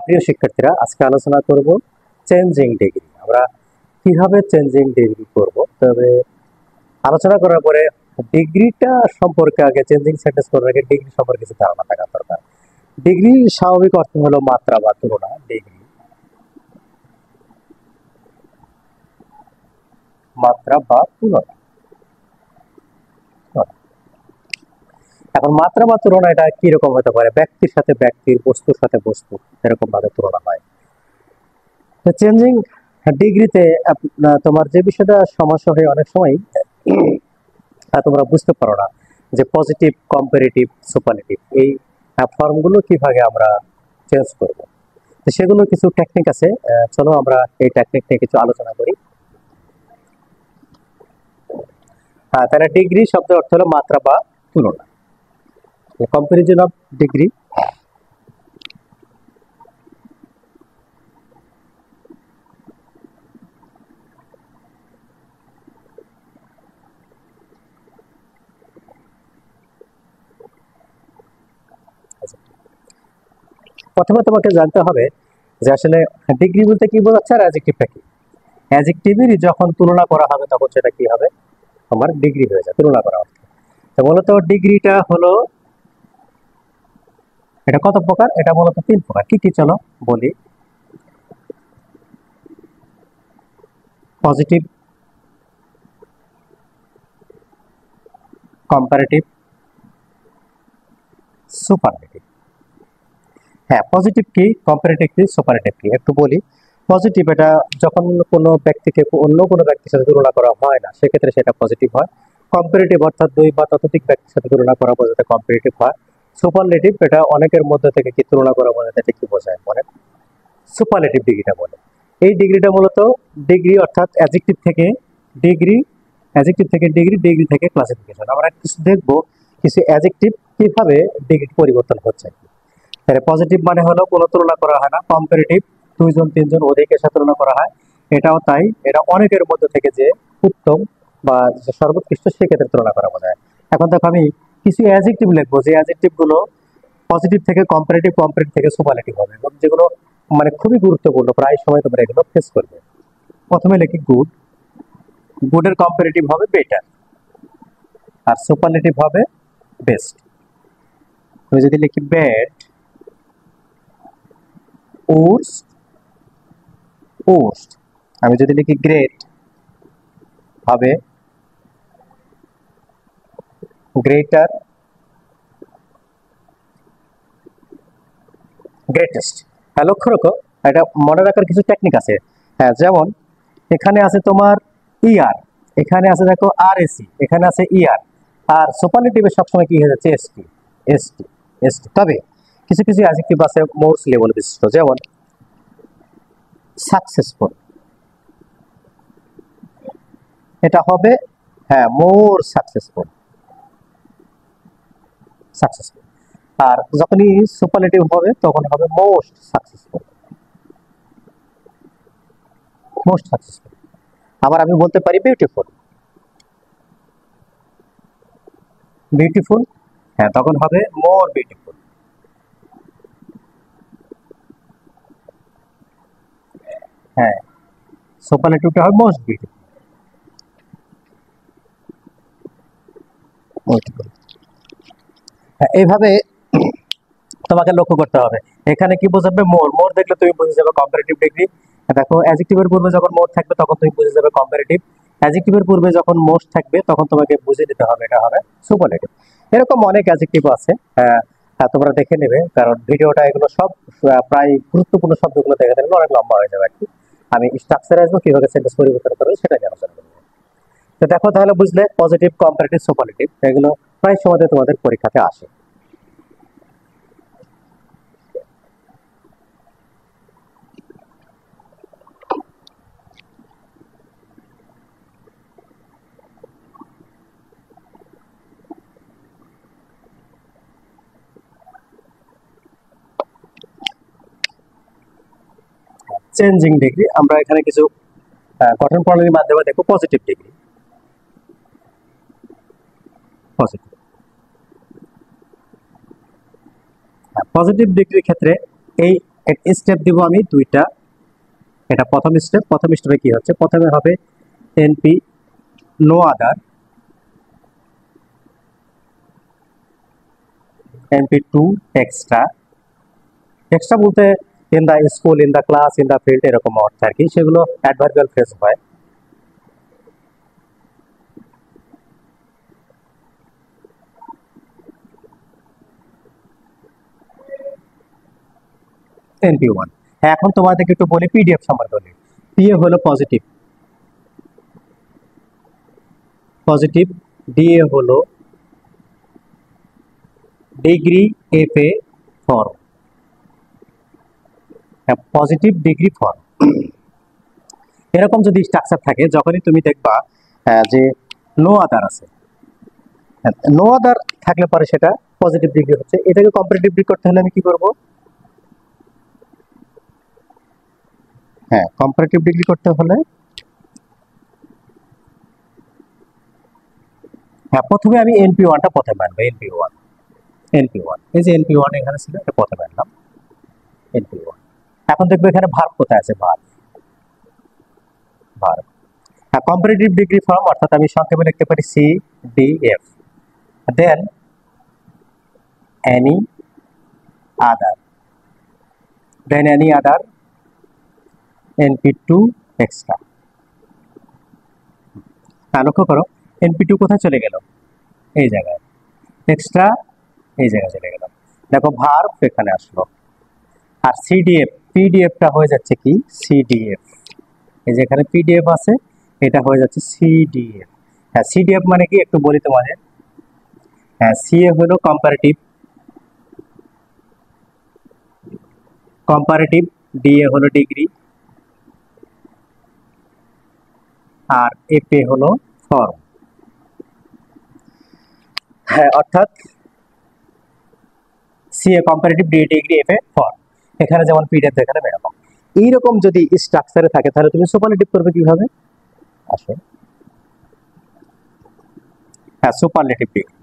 প্রিয় শিক্ষার্থীরা, আজকে আলোচনা করব চেঞ্জিং ডিগ্রি। আমরা কিভাবে চেঞ্জিং ডিগ্রি করব। তবে আলোচনা করার পরে ডিগ্রিটা সম্পর্কে আগে চেঞ্জিং সেন্টেন্স করার আগে ডিগ্রি সম্পর্কে কিছু ধারণা থাকা দরকার। ডিগ্রি স্বাভাবিক অর্থ হলো মাত্রা বা তুলনা। ডিগ্রি মাত্রা বা তুলনা। এখন মাত্রা বা তুলনা এটা কিরকম হতে পারে? ব্যক্তির সাথে ব্যক্তির, বস্তুর সাথে বস্তু, এরকম ভাবে তুলনা হয়। তো চেঞ্জিং ডিগ্রিতে তোমার যে বিষয়টা সমস্যা হয় অনেক সময় তোমরা বুঝতে পারো না যে পজিটিভ, কম্পারেটিভ, সুপারলেটিভ এই ফর্মগুলো কিভাবে আমরা চেঞ্জ করব। তো সেগুলো কিছু টেকনিক আছে, চলো আমরা এই টেকনিক নিয়ে কিছু আলোচনা করি। তাহলে ডিগ্রি শব্দের অর্থ হলো মাত্রা বা তুলনা। কম্পারিজন অফ ডিগ্রি প্রথমে তোমাকে জানতে হবে যে আসলে ডিগ্রি বলতে কি বোঝাচ্ছে আর অ্যাডজেক্টিভটা কি। অ্যাডজেক্টিভেরই যখন তুলনা করা হবে তখন সেটা কি হবে? তোমার ডিগ্রি হয়ে যায়, তুলনা করা অর্থ। তো মূলত ডিগ্রিটা হলো, এটা কত প্রকার? এটা মূলত 3 প্রকার। কি কি চলো বলি। Positive, comparative, superlative. হ্যাঁ, পজিটিভ কি, কম্পারেটিভ কি, সুপারলেটিভ কি একটু বলি। পজিটিভ এটা যখন কোনো ব্যক্তিকে অন্য কোনো ব্যক্তির সাথে তুলনা করা হয় না, সেক্ষেত্রে সেটা পজিটিভ হয়। কম্পারেটিভ অর্থাৎ 2 বা ততোধিক ব্যক্তির সাথে তুলনা করা বোঝাতে কম্পারেটিভ হয়। সুপারলেটিভ এটা অনেকের মধ্যে থেকে কি তুলনা করা বোঝাতে কি বোঝায় বলে? সুপারলেটিভ ডিগ্রিটা বলে। এই ডিগ্রিটা মূলত ডিগ্রি অর্থাৎ অ্যাডজেক্টিভ থেকে ডিগ্রি, অ্যাডজেক্টিভ থেকে ডিগ্রি, ডিগ্রি থেকে ক্লাসিফিকেশন। আমরা কিছু দেখবো কিছু অ্যাডজেক্টিভ কিভাবে ডিগ্রি পরিবর্তন হচ্ছে। তাহলে পজিটিভ মানে হলো কোনো তুলনা করা হয় না। কম্পারেটিভ 2 জন 3 জন অধিকের সাথে তুলনা করা হয়, এটাও তাই। এটা অনেকের মধ্যে থেকে যে উত্তম বা যে সর্বোৎকৃষ্ট সেক্ষেত্রে তুলনা করা বোঝায়। এখন দেখো আমি কিছু অ্যাডজেক্টিভ লিখবো, যে অ্যাডজেক্টিভ গুলো পজিটিভ থেকে কম্পারেটিভ, কম্পারেটিভ থেকে সুপারলেটিভ হবে এবং যেগুলো মানে খুবই গুরুত্বপূর্ণ, প্রায় সময় তোমরা এগুলো ফেস করবে। প্রথমে লিখি গুড, গুডের কম্পারেটিভ হবে বেটার আর সুপারলেটিভ হবে বেস্ট। আমি যদি লিখি ব্যাড, ওর্স্ট, ওর্স্ট। আমি যদি লিখি গ্রেট হবে গ্রেটার, গ্রেটেস্ট। হ্যাঁ, লক্ষ্য রাখো, এটা মনে রাখার কিছু টেকনিক আছে। হ্যাঁ, যেমন এখানে আছে তোমার ইআর, এখানে আছে দেখো আর এসি, এখানে আছে ইআর। আর সুপারলেটিভে সবসময় কি হয়ে যাচ্ছে? ST, ST, ST. তবে কিছু কিছু অ্যাডজেক্টিভ আছে মোর্স লেভেল বিশিষ্ট, যেমন সাকসেসফুল, এটা হবে হ্যাঁ মোর সাকসেসফুল, সাকসেসফুল। আর যখনই সুপারলেটিভ হবে তখন হবে মোস্ট সাকসেসফুল, মোস্ট সাকসেসফুল। আবার আমি বলতে পারি বিউটিফুল, বিউটিফুল, হ্যাঁ তখন হবে মোর বিউটিফুল। হ্যাঁ, সুপারলেটিভটা হবে মোস্ট বিউটিফুল। হ্যাঁ, এইভাবে তোমাকে লক্ষ্য করতে হবে। এখানে কি বোঝাবে? মোর, মোর দেখলে তুমি বুঝে যাবে কম্পারেটিভ ডিগ্রি। দেখো অ্যাডজেক্টিভের পূর্বে যখন মোর থাকবে তখন তুমি বুঝে যাবে কম্পারেটিভ। অ্যাডজেক্টিভের পূর্বে যখন মোস্ট থাকবে তখন তোমাকে বুঝে নিতে হবে এটা হবে সুপারলেটিভ। এরকম অনেক অ্যাডজেক্টিভ আছে, তোমরা দেখে নেবে, কারণ ভিডিওটা এগুলো সব প্রায় গুরুত্বপূর্ণ শব্দগুলো দেখে নিলে অনেক লম্বা হয়ে যাবে আর কি। আমি স্ট্রাকচারে আসবো, কিভাবে সেন্টেন্স পরিবর্তন করবে সেটা নিয়ে আলোচনা করবো। তো দেখো তাহলে বুঝলে পজিটিভ, কম্পারেটিভ, সুপারলেটিভ এগুলো প্রায় সময় তোমাদের পরীক্ষাতে আসে। চেঞ্জিং ডিগ্রি আমরা এখানে কিছু গঠন প্রণালীর মাধ্যমে দেখো। পজিটিভ ডিগ্রি, পজিটিভ, পজিটিভ ডিগ্রির ক্ষেত্রে এই স্টেপ দিব আমি দুইটা। এটা প্রথম স্টেপ। প্রথম স্টেপে কি হচ্ছে, প্রথমে হবে NP no other, NP two extra. Extra বলতে in the school, in the class, in the field এরকম অর্থ আর কি, সেগুলো অ্যাডভার্বিয়াল ফ্রেজ হয়। NP one. এখন তোমাদেরকে একটু বলি পিডিএফ সম্পর্কে বলি। পিএ হলো পজিটিভ, পজিটিভ। ডিএ হলো degree F A form, positive degree form. এরকম যদি স্ট্রাকচার থাকে, যখনই তুমি দেখবা যে নো আদার আছে, নো আদার থাকলে পরে সেটা পজিটিভ ডিগ্রি হচ্ছে। এটাকে কম্পারেটিভ ডিগ্রি করতে হলে আমি কি করব, হ্যাঁ কম্পারেটিভ ডিগ্রি করতে হলে হ্যাঁ প্রথমে আমি এনপি ওয়ানটা প্রথমে আনবো। এনপি ওয়ান, এনপি ওয়ান, এই যে এনপি ওয়ান এখানে ছিল, এটা প্রথমে আনলাম এনপি ওয়ান। এখন দেখবো এখানে ভার্ব কোথায় আছে, ভার্ব, ভার্ব। হ্যাঁ কম্পারেটিভ ডিগ্রি ফর্ম, অর্থাৎ আমি সংক্ষেপে লিখতে পারি C D F, than any other, than any other NP two extra. লক্ষ্য করো এনপি টু কোথায় চলে গেল, এই জায়গায়, এক্সট্রা এই জায়গায় চলে গেল। দেখো ভার্ব এখানে আসলো, আর সিডিএফ, পিডিএফটা হয়ে যাচ্ছে কি সিডিএফ। এই যে এখানে পিডিএফ আছে, এটা হয়ে যাচ্ছে সিডিএফ। হ্যাঁ সিডিএফ মানে কি একটু বলি তোমাদের। হ্যাঁ সিএ হলো কম্পারেটিভ, কম্পারেটিভ। ডিএ হলো ডিগ্রি, আর এফএ হলো ফর্ম। হ্যাঁ অর্থাৎ CA comparative, DA degree, FA form. এখানে যেমন পিডিএফ এখানে এরকম। এইরকম যদি স্ট্রাকচারে থাকে তাহলে তুমি সুপারলেটিভ করবে কিভাবে, আসো। হ্যাঁ সুপারলেটিভ ডিগ্রি,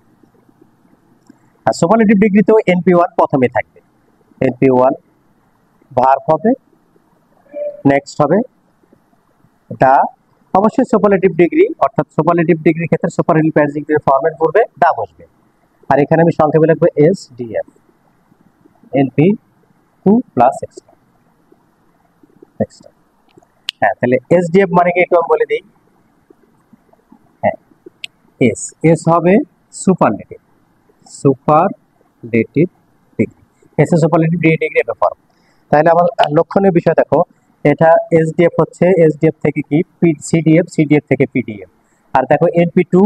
হ্যাঁ সুপারলেটিভ ডিগ্রি তো এনপি ওয়ান প্রথমে থাকবে। এনপি ওয়ান ভার্ব হবে, নেক্সট হবে দা, অবশ্যই সুপারলেটিভ ডিগ্রি, অর্থাৎ সুপারলেটিভ ডিগ্রির ক্ষেত্রে সুপারলেটিভ অ্যাডজেক্টিভের ফর্মের পূর্বে দা বসবে। আর এখানে আমি সংক্ষেপে লিখবো S D F, NP two plus extra, extra. হ্যাঁ তাহলে এস ডি এফ মানে কি একটু আমি বলে দিই। হ্যাঁ এস, এস হবে superlative, superlative degree, S A superlative degree F form. তাহলে আমার লক্ষণীয় বিষয় দেখো, এটা এসডিএফ হচ্ছে, এসডিএফ থেকে কি সিডিএফ, সিডিএফ থেকে পিডিএফ। আর দেখো এনপি টু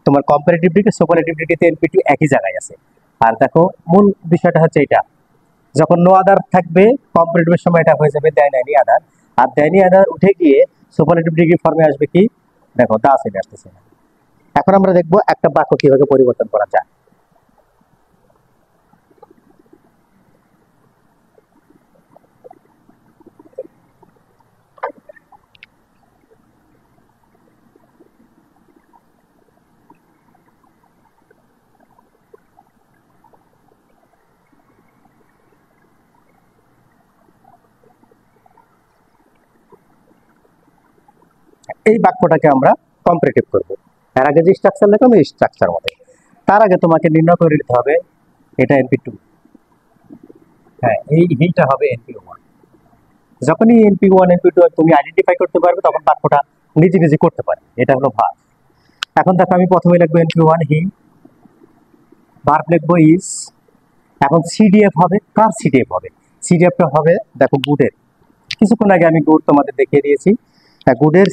তোমার কম্পারেটিভ ডিগ্রি, সুপারলেটিভ ডিগ্রিতে এনপি টু একই জায়গায় আছে। আর দেখো মূল বিষয়টা হচ্ছে এটা, যখন নো আদার থাকবে কম্পারেটিভের সময় এটা হয়ে যাবে দেন এনি আদার, আর দেন এনি আদার উঠে গিয়ে সুপারলেটিভ ডিগ্রি ফর্মে আসবে কি, দেখো দা চলে আসতেছে। এখন আমরা দেখবো একটা বাক্য কিভাবে পরিবর্তন করা যায়। এই বাক্যটাকে আমরা কম্পারেটিভ করব। এর আগে যে স্ট্রাকচার লেখা এই স্ট্রাকচার মতো। তার আগে তোমাকে নির্ণয় করে নিতে হবে এটা এনপি টু, হ্যাঁ এইটা হবে এনপি ওয়ান। যখনই এনপি ওয়ান এনপি টু তুমি আইডেন্টিফাই করতে পারবে তখন বাক্যটা নিজে নিজে করতে পারবে। এটা হলো ভার্ব। এখন দেখো আমি প্রথমে লিখবো এনপি ওয়ান হি, ভার্ব লিখবো ইজ। এখন সিডিএফ হবে, কার সিডিএফ হবে, সিডিএফটা হবে দেখো গুডের। কিছুক্ষণ আগে আমি গুড তোমাদের দেখিয়ে দিয়েছি, গুডের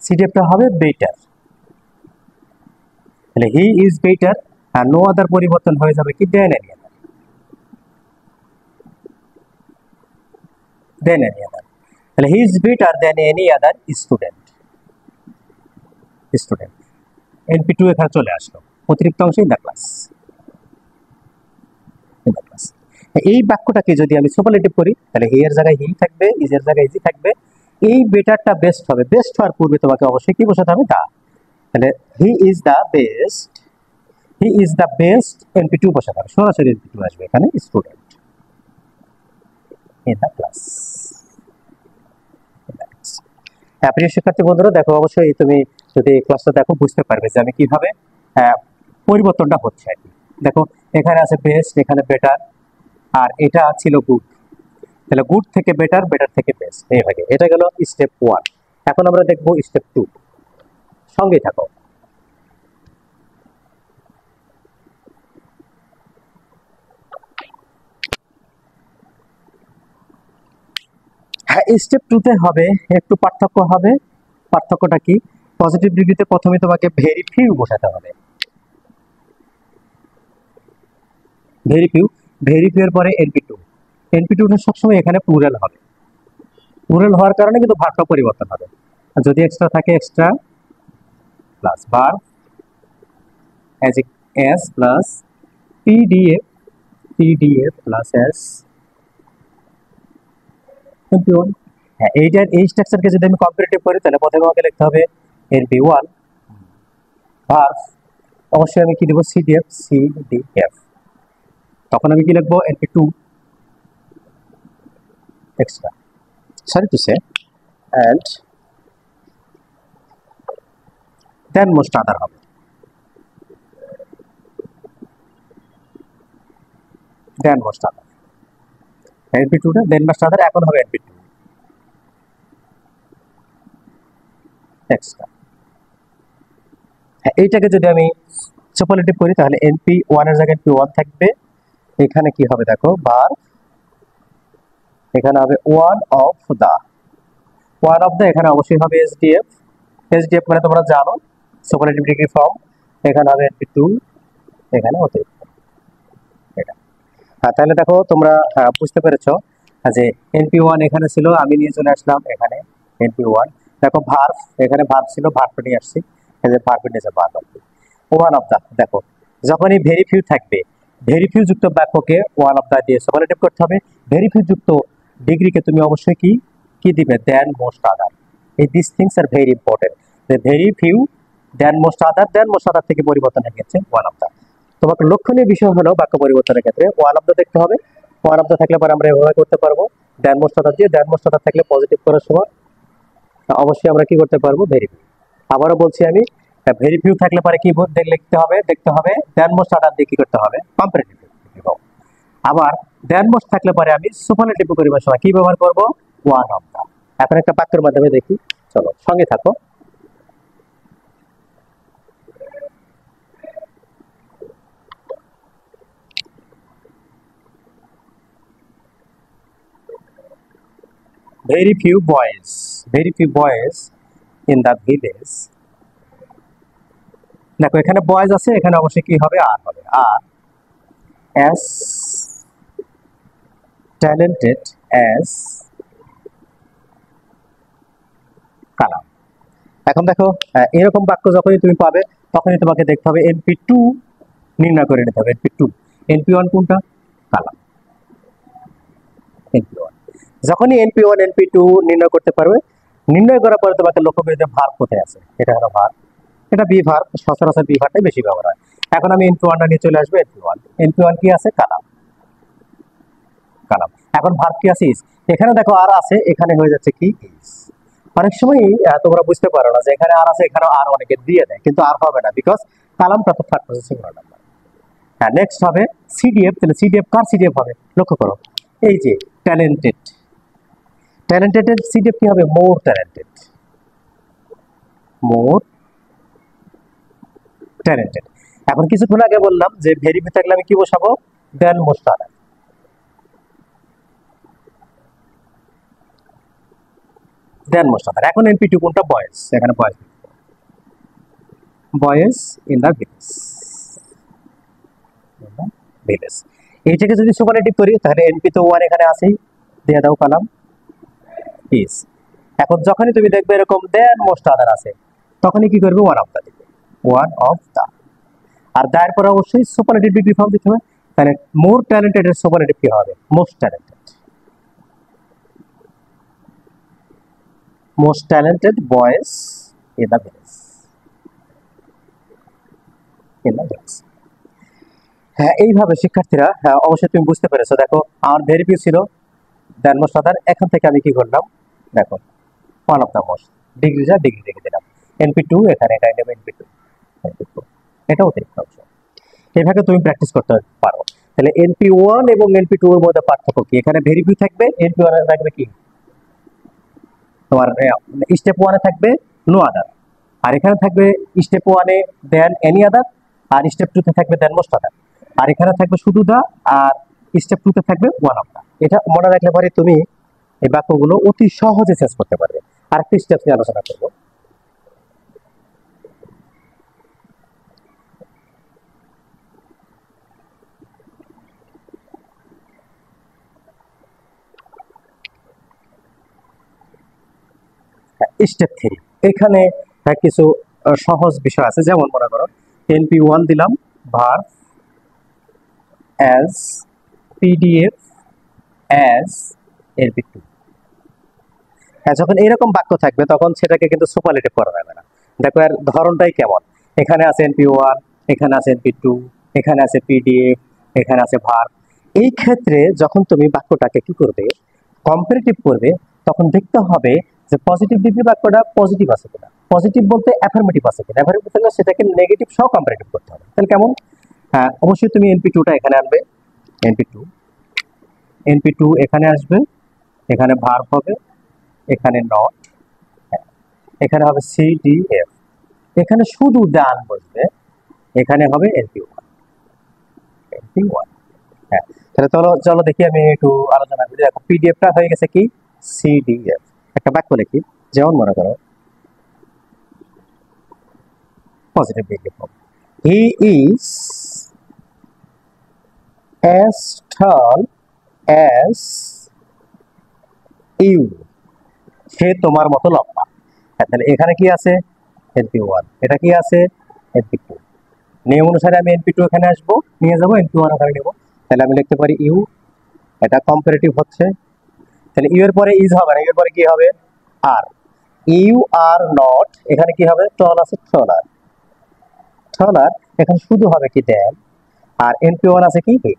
সিডিএফটা হবে বেটার। তাহলে হি ইজ বেটার, আর নো আদার পরিবর্তন হয়ে যাবে কি দেন any other, than any other. তাহলে he is better than any other student, student. NP two এখানে চলে আসলো, অতিরিক্ত অংশ in the class, in the class. এই বাক্যটাকে যদি আমি সুপারলেটিভ করি তাহলে হি এর জায়গায় হি থাকবে, ইজ এর জায়গায় ইজি থাকবে। এই বেটারটা বেস্ট হবে, বেস্ট হওয়ার পূর্বে তোমাকে অবশ্যই কি বসাতে হবে দা। তাহলে he is the best, he is the best NP two বসাতে হবে, সরাসরি এনপি টু আসবে এখানে স্টুডেন্ট। in the class. হ্যাঁ প্রিয় শিক্ষার্থী বন্ধুরা, দেখো অবশ্যই তুমি যদি ক্লাসটা দেখো বুঝতে পারবে যে আমি কিভাবে পরিবর্তনটা হচ্ছে আর কি। দেখো এখানে আছে বেস্ট, এখানে বেটার, আর এটা ছিল গুড। তাহলে গুড থেকে বেটার, বেটার থেকে বেস্ট, এইভাবে। এটা গেল স্টেপ 1। এখন আমরা দেখবো স্টেপ 2। সঙ্গেই থাকো। হ্যাঁ স্টেপ 2 তে হবে একটু পার্থক্য হবে। পার্থক্যটা কি? পজিটিভ ডিগ্রিতে প্রথমে তোমাকে ভেরি ফিউ বসাতে হবে। ভেরি ফিউ, ভেরি ফিউ এর পরে এনপি2। এনপি2 সবসময় এখানে প্লুরাল হবে। প্লুরাল হওয়ার কারণে কিন্তু ভার্বটা পরিবর্তন হবে। আর যদি এক্সট্রা থাকে extra plus verb S plus PDF plus S NP one. হ্যাঁ এইটার এই স্ট্রাকচারকে যদি আমি কম্পারেটিভ করি তাহলে প্রথমে আমাকে লিখতে হবে এনপি1 ভার্ব, অবশ্যই আমি কি দেবো সিডিএফ। তখন আমি কি লিখবো এনপি2 extra, sorry to say, and then most other হবে। then most other np2 টা then most other, এখন হবে np2 extra। এইটাকে যদি আমি সুপারলেটিভ করি তাহলে np1 এর জায়গায় np1 থাকবে। এখানে কি হবে দেখো ভার্ব, এখানে হবে ওয়ান অফ দা, এখানে অবশ্যই হবে এসডিএফ মানে তোমরা জানো সুপারলেটিভ ডিগ্রি ফর্ম। এখানে হবে np2, এখানে অতিরিক্ত এটা। হ্যাঁ তাহলে দেখো তোমরা বুঝতে পেরেছো যে np1 এখানে ছিল, আমি নিয়ে চলে আসলাম এখানে np1। দেখো ভার্ব, এখানে ভার্ব ছিল, ভার্ব নিয়ে আসছি, এই যে ভার্ব নিয়ে ভার্ব আসবে। ওয়ান অফ দা, দেখো যখনই ভেরি ফিউ থাকবে, ভেরি ফিউ যুক্ত বাক্যকে ওয়ান অফ দা দিয়ে সুপারলেটিভ করতে হবে। ভেরি ফিউ যুক্ত ডিগ্রিকে তুমি অবশ্যই কি দিবে? Than most other. এই this things are very important. Very few than most other থেকে পরিবর্তন হয়ে গেছে ওয়ান অফ দা। তোমাকে লক্ষণীয় বিষয় হলো বাক্য পরিবর্তনের ক্ষেত্রে ওয়ান অফ দা দেখতে হবে। ওয়ান অফ দা থাকলে পরে আমরা এভাবে করতে পারবো দেন মোস্ট আদার দিয়ে। দেন মোস্ট আদার থাকলে পজিটিভ করার সময় অবশ্যই আমরা কি করতে পারবো? Very few. আবারও বলছি আমি, ভেরি ফিউ থাকলে পরে কি দেখতে হবে দেন মোস্ট আদার দিয়ে কি করতে হবে? কম্পারেটিভ। আবার দেন মোস্ট থাকলে পরে আমি সুপারলেটিভ করিবার সময় কি ব্যবহার করব? One of the. এখন একটা বাক্যের মাধ্যমে দেখি, চলো সঙ্গে থাকো। very few boys in the village। দেখো এখানে বয়েজ আছে, এখানে অবশ্যই কি হবে? আর হবে। আর as talented as কালাম। এখন দেখো এরকম বাক্য যখনই তুমি পাবে তখনই তোমাকে দেখতে হবে np2 নির্ণয় করে নিতে হবে। np1 কোনটা? কালাম। np1 যখনই np1 np2 নির্ণয় করতে পারবে, নির্ণয় করার পরে তোমাকে লক্ষ্য করে যে ভার্ব কোথায় আছে। এটা হলো ভার্ব, এটা বি ভার্ব, সচরাচর বি ভার্বটাই বেশি ব্যবহার হয়। এখন আমি np1 টা নিয়ে চলে আসবো np1 কি আছে? কালাম। এখন ভার্ব কি আছে? ইজ। এখানে দেখো আর আছে, এখানে হয়ে যাচ্ছে কি? ইজ। অনেক সময় তোমরা বুঝতে পারো না যে এখানে আর আছে, এখানে আর অনেকে দিয়ে দেয়, কিন্তু আর হবে না, বিকজ কালামটা তো থার্ড পারসন সিঙ্গুলার নাম্বার। হ্যাঁ নেক্সট হবে সিডিএফ। তাহলে সিডিএফ কার সিডিএফ হবে? লক্ষ্য করো, এই যে ট্যালেন্টেড, ট্যালেন্টেডের সিডিএফ কি হবে? মোর ট্যালেন্টেড। এখন কিছুক্ষণ আগে বললাম যে ভেরি ফিউ থাকলে আমি কি বসাবো? দেন মোস্ট আদার। এখন np2 কোনটা? বয়েজ। এখানে বয়েজ ইন দা ভিলেজ। এইটাকে যদি সুপারলেটিভ করি তাহলে np তো 1 এখানে আছেই, দিয়ে দাও কালাম ইজ। এখন যখনই তুমি দেখবে এরকম দেন মোস্ট আদার আছে, তখনই কি করবে? ওয়ান অফ দা দিবে, ওয়ান অফ দা। আর দায়ের পরে অবশ্যই সুপারলেটিভ ডিগ্রি ফর্ম দিতে হবে। তাহলে মোর ট্যালেন্টেড এর সুপারলেটিভ কি হবে? Most talented boys in the village. হ্যাঁ এইভাবে শিক্ষার্থীরা, অবশ্যই তুমি বুঝতে পেরেছো। দেখো আমার ভেরি ফিউ ছিল, দেন মোস্ট আদার, এখান থেকে আমি কি করলাম দেখো, one of the most, degree যা ডিগ্রি রেখে দিলাম, NP2 এখানে এটা নেবে NP2, এটা অতিরিক্ত অংশ। এভাবে তুমি প্র্যাকটিস করতে পারো। তাহলে NP1 এবং NP2 এর মধ্যে পার্থক্য কি? এখানে ভেরিফিউ থাকবে, NP1 এ থাকবে কি তোমার স্টেপ 1 এ থাকবে নো আদার, আর এখানে থাকবে স্টেপ 1 এ দেন এনি আদার, আর স্টেপ 2 তে থাকবে দেন মোস্ট আদার, আর এখানে থাকবে শুধু দা, আর স্টেপ 2 তে থাকবে ওয়ান অফ দা। এটা মনে রাখলে পরে তুমি এই বাক্যগুলো অতি সহজে চেঞ্জ করতে পারবে। আরেকটা স্টেপ নিয়ে আলোচনা করব। স্টেপ 3, এখানে কিছু সহজ বিষয় আছে, যেমন মনে করো NP1 দিলাম verb as PDF as NP2। হ্যাঁ, যখন এরকম বাক্য থাকবে তখন সেটাকে কিন্তু সুপারলেটিভ করা যাবে না। দেখো এর ধরনটাই কেমন, এখানে আছে NP1, এখানে আছে NP2, এখানে আছে PDF, এখানে আছে ভার্ব। এই ক্ষেত্রে যখন তুমি বাক্যটাকে কি করবে, কম্পারেটিভ করবে, তখন দেখতে হবে যে পজিটিভ ডিগ্রি বাক্যটা পজিটিভ আছে কিনা, পজিটিভ বলতে অ্যাফার্মেটিভ আছে কিনা, অ্যাফার্মেটিভ থাকলে সেটাকে নেগেটিভ সহ কম্পারেটিভ করতে হবে। তাহলে কেমন? হ্যাঁ, অবশ্যই তুমি NP2টা এখানে আনবে, NP2 NP2 এখানে আসবে, এখানে ভার্ব হবে, এখানে নট, এখানে হবে CDF, এখানে শুধু ডান বসবে, এখানে হবে NP1। হ্যাঁ, তাহলে চলো চলো দেখি, আমি একটু আলোচনা করি। দেখো পিডিএফটা হয়ে গেছে কি CDF। একটা বাক্য লিখি, যেমন মনে করো positive degree form, he is as tall as you, সে তোমার মতো লম্বা। হ্যাঁ, তাহলে এখানে কি আছে NP1, এটা কি আছে NP2। নিয়ম অনুসারে আমি NP2 এখানে আসবো, নিয়ে যাবো, NP1 ওখানে নেবো। তাহলে আমি লিখতে পারি ইউ, এটা কম্পারেটিভ হচ্ছে। তাহলে ইউ এর পরে ইজ হবে না, ইউ এর পরে কি হবে আর, ইউ আর নট, এখানে কি হবে টল আছে, টলার, টলার, এখানে শুধু হবে কি দেন, আর NP1 আছে কি হি।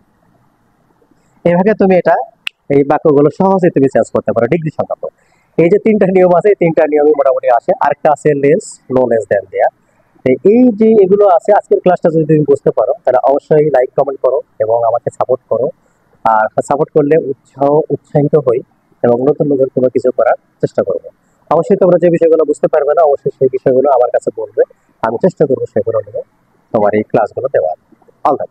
এইভাবে তুমি এটা এই বাক্যগুলো সহজে তুমি চেঞ্জ করতে পারো ডিগ্রি সংক্রান্ত। এই যে তিনটা নিয়ম আছে, এই তিনটা নিয়মই মোটামুটি আসে। আরেকটা আছে লেস, নো লেস দেন দেয়া। এই যে এগুলো আছে, আজকের ক্লাসটা যদি তুমি বুঝতে পারো তাহলে অবশ্যই লাইক কমেন্ট করো এবং আমাকে সাপোর্ট করো। আর সাপোর্ট করলে উৎসাহিত হই এবং নতুন নতুন কোনো কিছু করার চেষ্টা করবো। অবশ্যই তোমরা যে বিষয়গুলো বুঝতে পারবে না, অবশ্যই সেই বিষয়গুলো আমার কাছে বলবে, আমি চেষ্টা করবো সেগুলো নিয়ে তোমার এই ক্লাসগুলো দেওয়ার। All the